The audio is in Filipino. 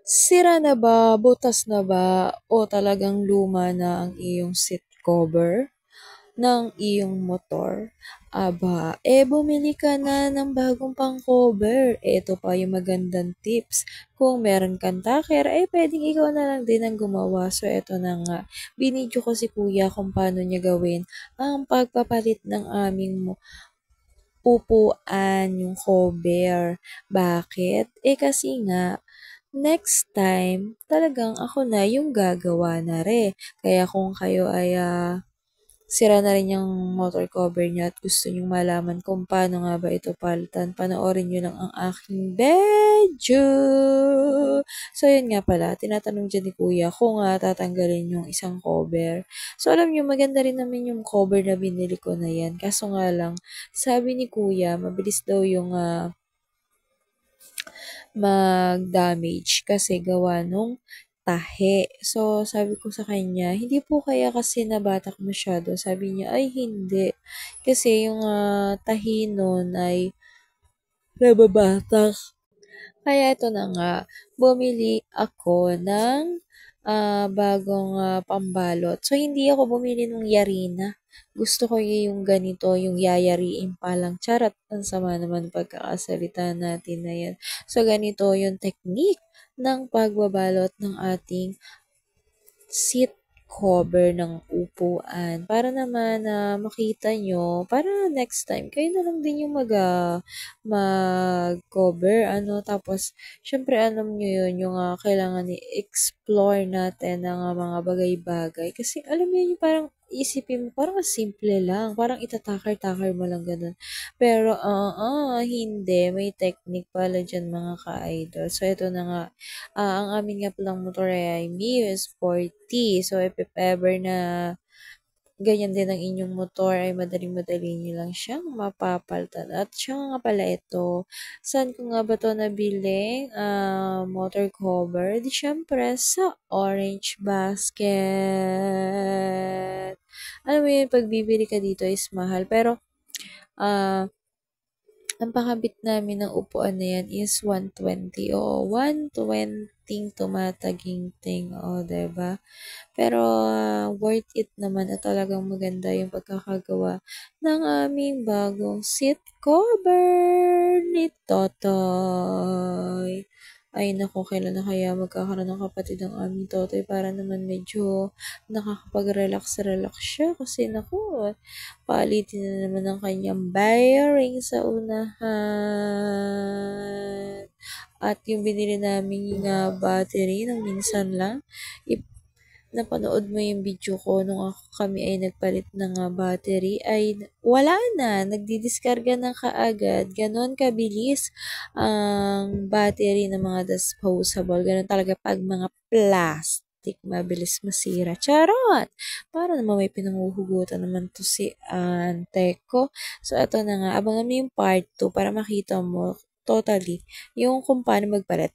Sira na ba, butas na ba, o talagang luma na ang iyong seat cover ng iyong motor? Aba, bumili ka na ng bagong pang-cover. Ito pa yung magandang tips. Kung meron kang takir, pwedeng ikaw na lang din ang gumawa. So, eto na nga. Binidyo ko si kuya kung paano niya gawin ang pagpapalit ng aming upuan, yung cover. Bakit? Kasi nga, next time, talagang ako na yung gagawa na rin. Kaya kung kayo ay sira na rin yung motor cover niya at gusto nyong malaman kung paano nga ba ito palitan, panoorin nyo lang ang aking video. So, yun nga pala, tinatanong dyan ni Kuya kung tatanggalin yung isang cover. So, alam nyo, maganda rin naman yung cover na binili ko na yan. Kaso nga lang, sabi ni Kuya, mabilis daw yung mag-damage kasi gawa nung tahe. So, sabi ko sa kanya, hindi po kaya kasi nabatak masyado. Sabi niya, ay hindi. Kasi yung tahi nun ay nababatak. Kaya ito na nga, bumili ako ng bagong pambalot. So, hindi ako bumili ng Yarina. Gusto ko yung ganito, yung yayariin pa lang. Charot, ang sama naman pagkakasalita natin na yan. So, ganito yung technique ng pagbabalot ng ating seat cover ng upuan. Para naman na makita nyo, para next time, kayo na lang din yung mag-cover, tapos, syempre, alam nyo yun, yung kailangan i-explore natin ng mga bagay-bagay. Kasi, alam mo yun, yung parang isipin mo, parang simple lang, parang itatakar-takar mo lang ganun. Pero, hindi, may technique pala dyan mga ka-idol. So, ito na nga, ang amin nga palang motor ay Mio Sporty. So, if ever na ganyan din ang inyong motor ay madaling-madali nyo lang siyang mapapalitan. At siya nga pala ito, saan ko nga ba ito nabili? Motor cover? Di syempre sa Orange Basket. Alam mo yun, pag bibili ka dito is mahal. Pero, ah, ang pakabit namin ng upuan na yan is 120. Oo, 120 tumataginting. Oo, diba? Pero worth it naman at talagang maganda yung pagkakagawa ng aming bagong seat cover ni Totoy. Ay naku, kailan na kaya magkakaroon ng kapatid ang aming Totoy para naman medyo nakakapag-relax-relax siya kasi naku, palitin na naman ang kanyang bearing sa unahan. At yung binili namin battery ng minsan lang, napanood mo yung video ko nung kami ay nagpalit ng battery, ay wala na, nagdidiskarga na kaagad. Ganon kabilis ang battery ng mga disposable. Ganon talaga pag mga plastic, mabilis masira. Charot! Para naman may pinanguhugutan naman to si ante ko. So, ito na nga, abangan mo yung part 2 para makita mo totally yung kung paano magpalit